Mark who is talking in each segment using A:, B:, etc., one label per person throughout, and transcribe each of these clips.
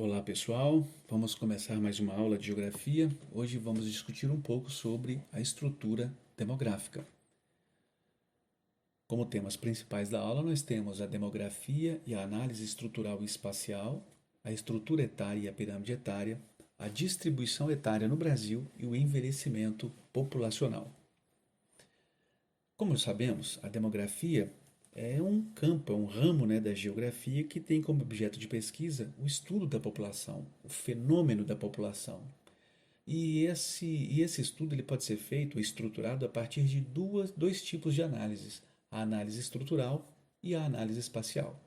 A: Olá pessoal, vamos começar mais uma aula de geografia. Hoje vamos discutir um pouco sobre a estrutura demográfica. Como temas principais da aula, nós temos a demografia e a análise estrutural e espacial, a estrutura etária e a pirâmide etária, a distribuição etária no Brasil e o envelhecimento populacional. Como sabemos, a demografia é um campo, é um ramo, da geografia que tem como objeto de pesquisa o estudo da população, o fenômeno da população. E esse estudo ele pode ser feito, estruturado a partir de dois tipos de análises, a análise estrutural e a análise espacial.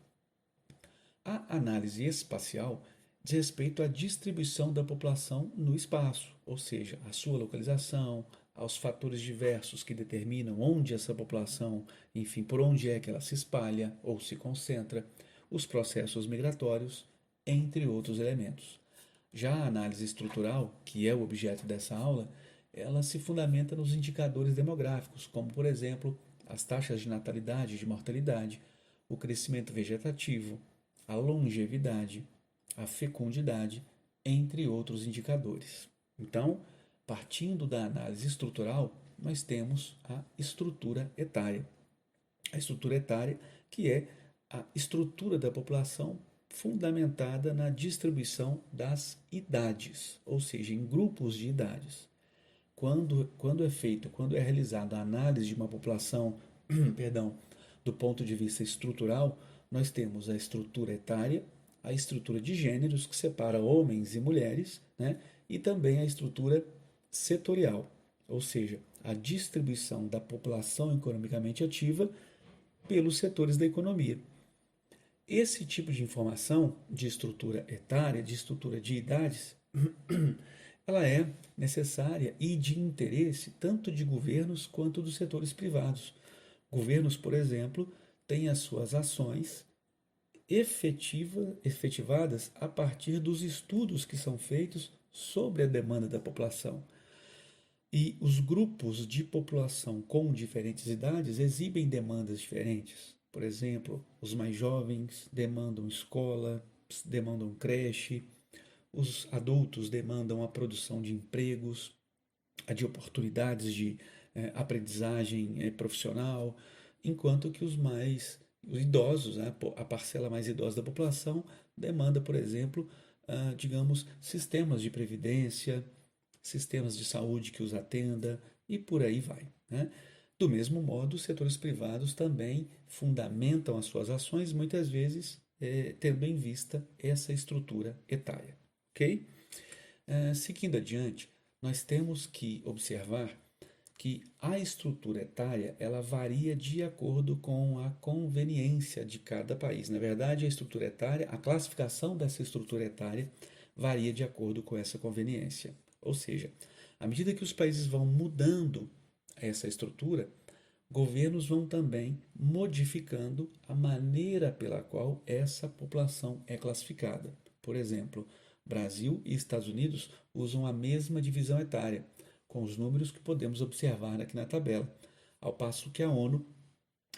A: A análise espacial diz respeito à distribuição da população no espaço, ou seja, a sua localização, aos fatores diversos que determinam onde essa população, enfim, por onde é que ela se espalha ou se concentra, os processos migratórios, entre outros elementos. Já a análise estrutural, que é o objeto dessa aula, ela se fundamenta nos indicadores demográficos, como, por exemplo, as taxas de natalidade e de mortalidade, o crescimento vegetativo, a longevidade, a fecundidade, entre outros indicadores. Então, partindo da análise estrutural, nós temos a estrutura etária. A estrutura etária, que é a estrutura da população fundamentada na distribuição das idades, ou seja, em grupos de idades. Quando é realizada a análise de uma população, perdão, do ponto de vista estrutural, nós temos a estrutura etária, a estrutura de gêneros, que separa homens e mulheres, né? E também a estrutura setorial, ou seja, a distribuição da população economicamente ativa pelos setores da economia. Esse tipo de informação de estrutura etária, de estrutura de idades, ela é necessária e de interesse tanto de governos quanto dos setores privados. Governos, por exemplo, têm as suas ações efetivadas a partir dos estudos que são feitos sobre a demanda da população. E os grupos de população com diferentes idades exibem demandas diferentes. Por exemplo, os mais jovens demandam escola, demandam creche, os adultos demandam a produção de empregos, a de oportunidades de aprendizagem profissional, enquanto que os idosos, né, a parcela mais idosa da população, demanda, por exemplo, digamos, sistemas de previdência, sistemas de saúde que os atenda e por aí vai, né? Do mesmo modo, os setores privados também fundamentam as suas ações, muitas vezes tendo em vista essa estrutura etária, ok? Seguindo adiante, nós temos que observar que a estrutura etária ela varia de acordo com a conveniência de cada país. Na verdade, a estrutura etária, a classificação dessa estrutura etária varia de acordo com essa conveniência. Ou seja, à medida que os países vão mudando essa estrutura, governos vão também modificando a maneira pela qual essa população é classificada. Por exemplo, Brasil e Estados Unidos usam a mesma divisão etária, com os números que podemos observar aqui na tabela, ao passo que a ONU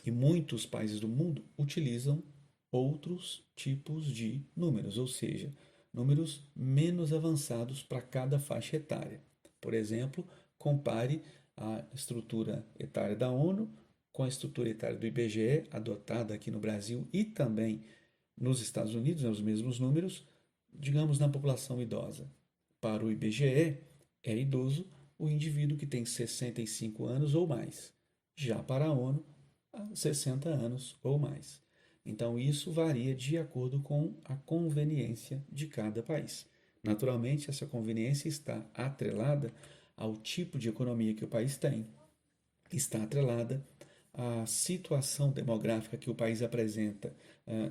A: e muitos países do mundo utilizam outros tipos de números, ou seja, números menos avançados para cada faixa etária. Por exemplo, compare a estrutura etária da ONU com a estrutura etária do IBGE, adotada aqui no Brasil e também nos Estados Unidos, os mesmos números, digamos, na população idosa. Para o IBGE, é idoso o indivíduo que tem 65 anos ou mais. Já para a ONU, 60 anos ou mais. Então, isso varia de acordo com a conveniência de cada país. Naturalmente, essa conveniência está atrelada ao tipo de economia que o país tem, está atrelada à situação demográfica que o país apresenta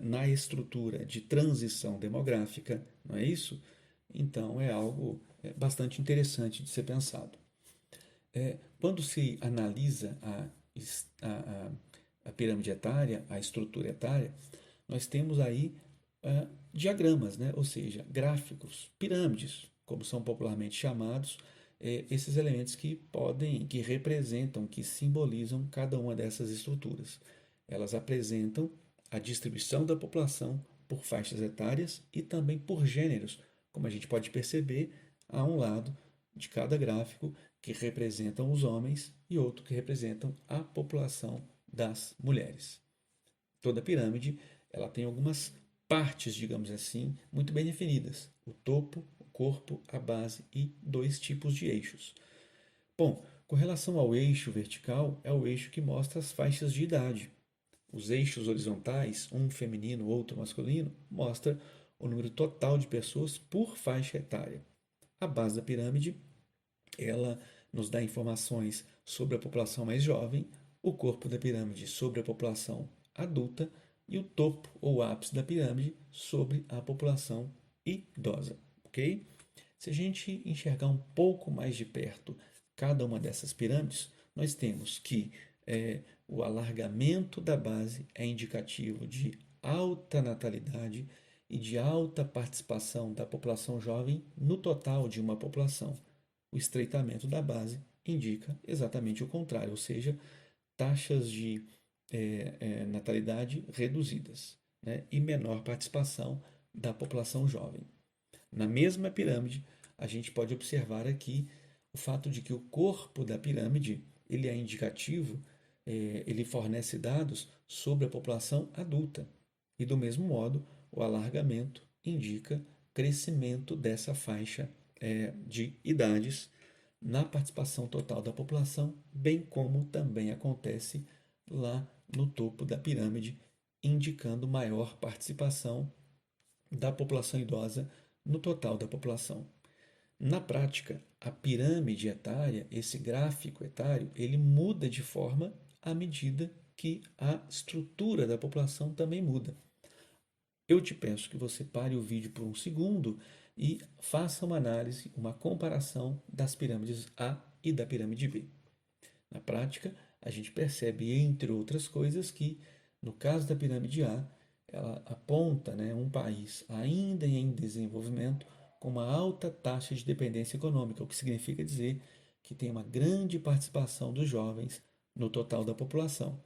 A: na estrutura de transição demográfica, não é isso? Então, é algo bastante interessante de ser pensado. Quando se analisa a pirâmide etária, a estrutura etária, nós temos aí diagramas, né? Ou seja, gráficos, pirâmides, como são popularmente chamados, esses elementos que representam, que simbolizam cada uma dessas estruturas. Elas apresentam a distribuição da população por faixas etárias e também por gêneros, como a gente pode perceber a um lado de cada gráfico que representam os homens e outro que representam a população das mulheres. Toda pirâmide ela tem algumas partes, digamos assim, muito bem definidas: o topo, o corpo, a base e dois tipos de eixos. Bom, com relação ao eixo vertical, é o eixo que mostra as faixas de idade. Os eixos horizontais, um feminino, outro masculino, mostra o número total de pessoas por faixa etária. A base da pirâmide, ela nos dá informações sobre a população mais jovem, o corpo da pirâmide sobre a população adulta e o topo ou ápice da pirâmide sobre a população idosa, ok? Se a gente enxergar um pouco mais de perto cada uma dessas pirâmides, nós temos que o alargamento da base é indicativo de alta natalidade e de alta participação da população jovem no total de uma população. O estreitamento da base indica exatamente o contrário, ou seja, taxas de natalidade reduzidas, né, e menor participação da população jovem. Na mesma pirâmide, a gente pode observar aqui o fato de que o corpo da pirâmide ele é indicativo, ele fornece dados sobre a população adulta. E do mesmo modo, o alargamento indica crescimento dessa faixa de idades na participação total da população, bem como também acontece lá no topo da pirâmide, indicando maior participação da população idosa no total da população. Na prática, a pirâmide etária, esse gráfico etário, ele muda de forma à medida que a estrutura da população também muda. Eu te peço que você pare o vídeo por um segundo e faça uma análise, uma comparação das pirâmides A e da pirâmide B. Na prática, a gente percebe, entre outras coisas, que no caso da pirâmide A, ela aponta, né, um país ainda em desenvolvimento com uma alta taxa de dependência econômica, o que significa dizer que tem uma grande participação dos jovens no total da população,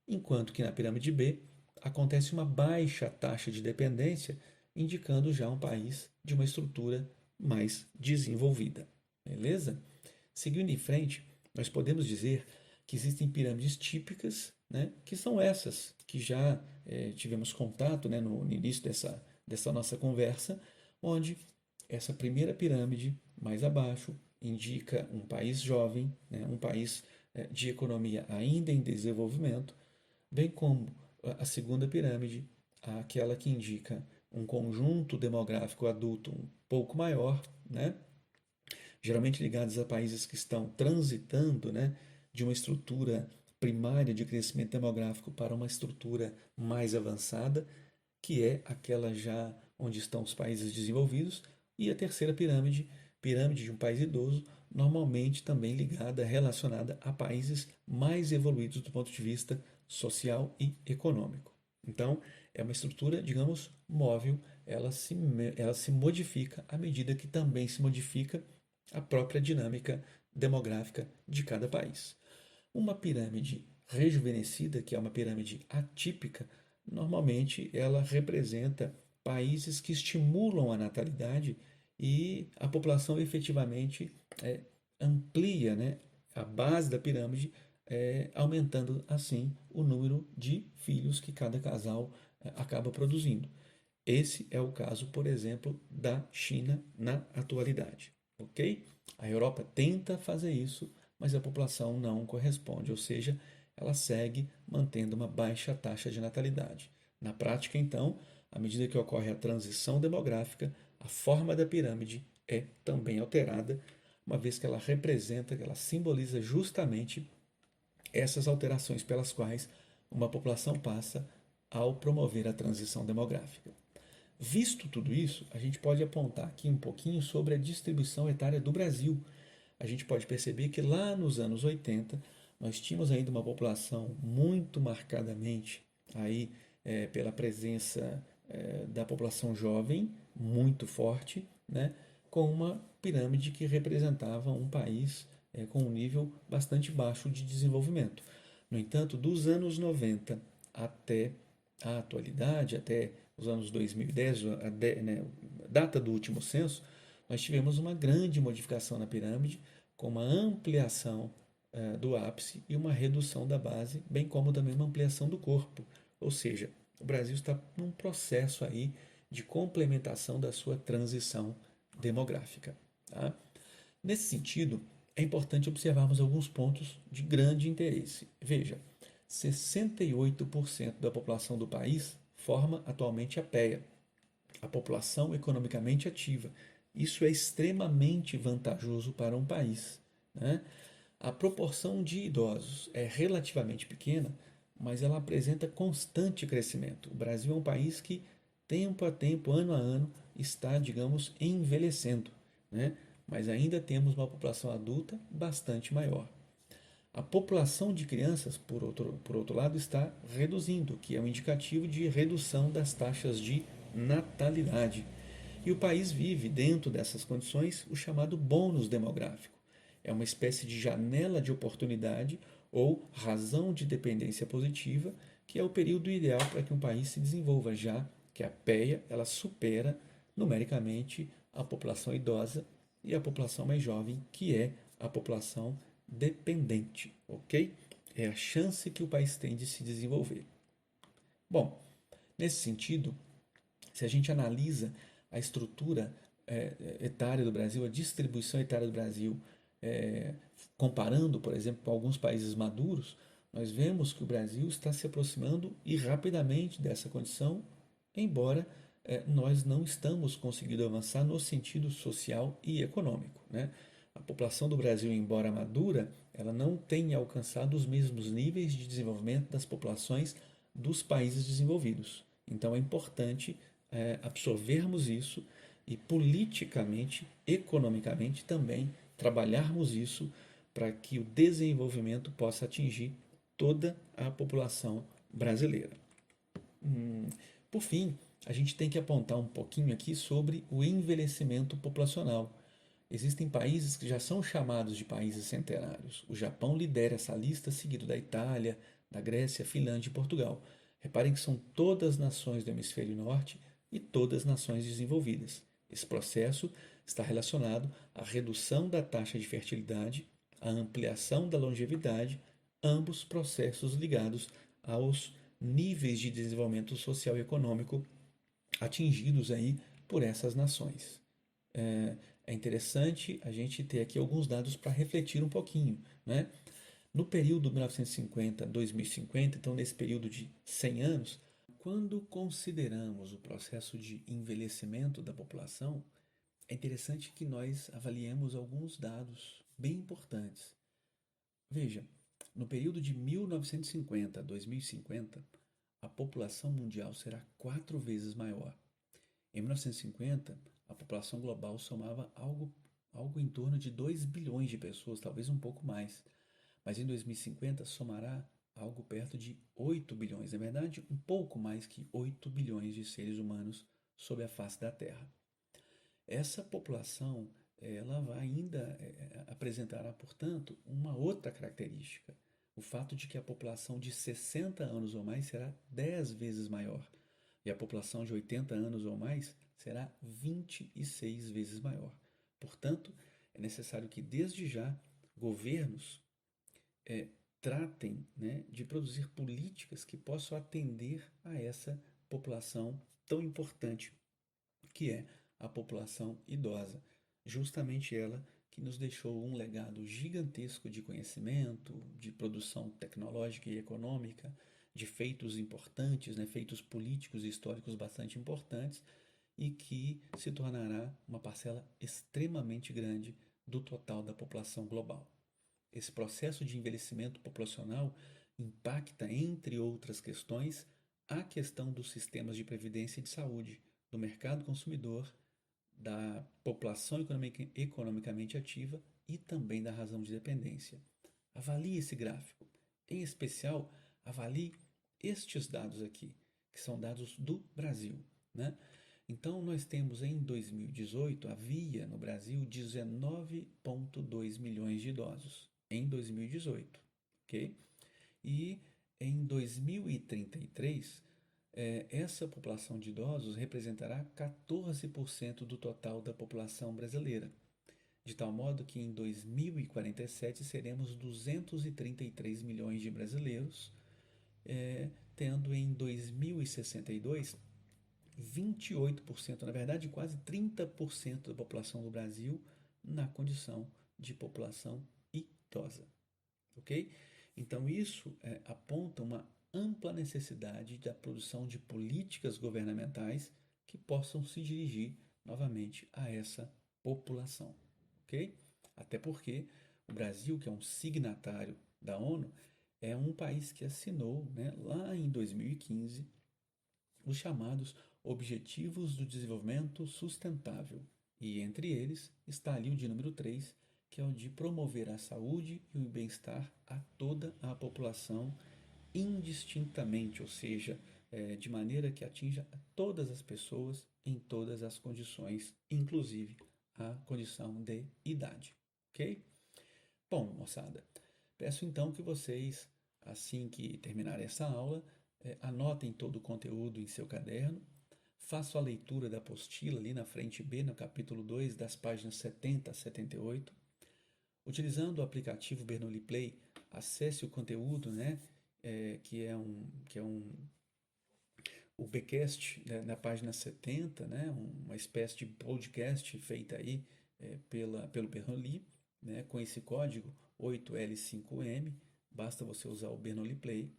A: enquanto que na pirâmide B acontece uma baixa taxa de dependência, indicando já um país de uma estrutura mais desenvolvida. Beleza? Seguindo em frente, nós podemos dizer que existem pirâmides típicas, né, que são essas que já tivemos contato, né, no início dessa nossa conversa, onde essa primeira pirâmide, mais abaixo, indica um país jovem, né, um país de economia ainda em desenvolvimento, bem como a segunda pirâmide, aquela que indica um conjunto demográfico adulto um pouco maior, né, geralmente ligados a países que estão transitando, né, de uma estrutura primária de crescimento demográfico para uma estrutura mais avançada, que é aquela já onde estão os países desenvolvidos, e a terceira pirâmide, pirâmide de um país idoso, normalmente também ligada, relacionada a países mais evoluídos do ponto de vista social e econômico. Então, é uma estrutura, digamos, móvel, ela se modifica à medida que também se modifica a própria dinâmica demográfica de cada país. Uma pirâmide rejuvenescida, que é uma pirâmide atípica, normalmente ela representa países que estimulam a natalidade e a população efetivamente amplia, né, a base da pirâmide, aumentando assim o número de filhos que cada casal acaba produzindo. Esse é o caso, por exemplo, da China na atualidade, ok? A Europa tenta fazer isso, mas a população não corresponde, ou seja, ela segue mantendo uma baixa taxa de natalidade. Na prática, então, à medida que ocorre a transição demográfica, a forma da pirâmide é também alterada, uma vez que ela representa, que ela simboliza justamente essas alterações pelas quais uma população passa ao promover a transição demográfica. Visto tudo isso, a gente pode apontar aqui um pouquinho sobre a distribuição etária do Brasil. A gente pode perceber que lá nos anos 80 nós tínhamos ainda uma população muito marcadamente aí pela presença da população jovem, muito forte, né, com uma pirâmide que representava um país com um nível bastante baixo de desenvolvimento. No entanto, dos anos 90 até a atualidade, até os anos 2010, né, data do último censo, nós tivemos uma grande modificação na pirâmide, com uma ampliação do ápice e uma redução da base, bem como também uma ampliação do corpo. Ou seja, o Brasil está num processo aí de complementação da sua transição demográfica. Tá? Nesse sentido, é importante observarmos alguns pontos de grande interesse. Veja, 68% da população do país forma atualmente a PEA, a população economicamente ativa. Isso é extremamente vantajoso para um país, né? A proporção de idosos é relativamente pequena, mas ela apresenta constante crescimento. O Brasil é um país que, tempo a tempo, ano a ano, está, digamos, envelhecendo, né? Mas ainda temos uma população adulta bastante maior. A população de crianças, por outro lado, está reduzindo, que é um indicativo de redução das taxas de natalidade. E o país vive, dentro dessas condições, o chamado bônus demográfico. É uma espécie de janela de oportunidade ou razão de dependência positiva, que é o período ideal para que um país se desenvolva, já que a PEA ela supera numericamente a população idosa e a população mais jovem, que é a população dependente, ok? É a chance que o país tem de se desenvolver. Bom, nesse sentido, se a gente analisa a estrutura etária do Brasil, a distribuição etária do Brasil, comparando, por exemplo, com alguns países maduros, nós vemos que o Brasil está se aproximando e rapidamente dessa condição, embora nós não estamos conseguindo avançar no sentido social e econômico, né? A população do Brasil, embora madura, ela não tem alcançado os mesmos níveis de desenvolvimento das populações dos países desenvolvidos. Então é importante absorvermos isso e politicamente, economicamente também trabalharmos isso para que o desenvolvimento possa atingir toda a população brasileira. Por fim, a gente tem que apontar um pouquinho aqui sobre o envelhecimento populacional. Existem países que já são chamados de países centenários. O Japão lidera essa lista, seguido da Itália, da Grécia, Finlândia e Portugal. Reparem que são todas nações do hemisfério norte e todas nações desenvolvidas. Esse processo está relacionado à redução da taxa de fertilidade, à ampliação da longevidade, ambos processos ligados aos níveis de desenvolvimento social e econômico atingidos aí por essas nações. É interessante a gente ter aqui alguns dados para refletir um pouquinho, né? No período 1950 a 2050, então nesse período de 100 anos, quando consideramos o processo de envelhecimento da população, é interessante que nós avaliemos alguns dados bem importantes. Veja, no período de 1950 a 2050, a população mundial será 4 vezes maior. Em 1950, a população global somava algo em torno de 2 bilhões de pessoas, talvez um pouco mais. Mas em 2050 somará algo perto de 8 bilhões, na verdade, um pouco mais que 8 bilhões de seres humanos sobre a face da Terra. Essa população, ela vai ainda apresentará, portanto, uma outra característica, o fato de que a população de 60 anos ou mais será 10 vezes maior e a população de 80 anos ou mais será 26 vezes maior. Portanto, é necessário que desde já governos tratem, né, de produzir políticas que possam atender a essa população tão importante que é a população idosa. Justamente ela que nos deixou um legado gigantesco de conhecimento, de produção tecnológica e econômica, de feitos importantes, né, feitos políticos e históricos bastante importantes, e que se tornará uma parcela extremamente grande do total da população global. Esse processo de envelhecimento populacional impacta, entre outras questões, a questão dos sistemas de previdência e de saúde, do mercado consumidor, da população economicamente ativa e também da razão de dependência. Avalie esse gráfico. Em especial, avalie estes dados aqui, que são dados do Brasil, né? Então, nós temos em 2018, havia no Brasil 19,2 milhões de idosos. Em 2018, ok? E em 2033, essa população de idosos representará 14% do total da população brasileira, de tal modo que em 2047 seremos 233 milhões de brasileiros, tendo em 2062 28%, na verdade quase 30% da população do Brasil na condição de população idosa, ok? Então isso aponta uma ampla necessidade da produção de políticas governamentais que possam se dirigir novamente a essa população, ok? Até porque o Brasil, que é um signatário da ONU, é um país que assinou, né, lá em 2015 os chamados Objetivos do Desenvolvimento Sustentável. E entre eles está ali o de número 3, que é o de promover a saúde e o bem-estar a toda a população indistintamente, ou seja, de maneira que atinja todas as pessoas em todas as condições, inclusive a condição de idade. Ok? Bom, moçada, peço então que vocês, assim que terminarem essa aula, anotem todo o conteúdo em seu caderno, façam a leitura da apostila ali na frente B, no capítulo 2, das páginas 70 a 78. Utilizando o aplicativo Bernoulli Play, acesse o conteúdo, né, o Bcast, né, na página 70, né, uma espécie de podcast feita aí pelo Bernoulli, né, com esse código 8L5M, basta você usar o Bernoulli Play,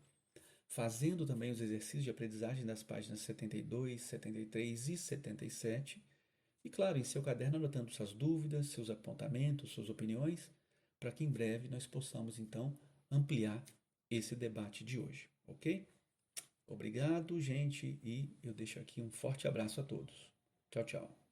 A: fazendo também os exercícios de aprendizagem das páginas 72, 73 e 77, e claro, em seu caderno anotando suas dúvidas, seus apontamentos, suas opiniões, para que em breve nós possamos então ampliar esse debate de hoje, ok? Obrigado, gente, e eu deixo aqui um forte abraço a todos. Tchau, tchau.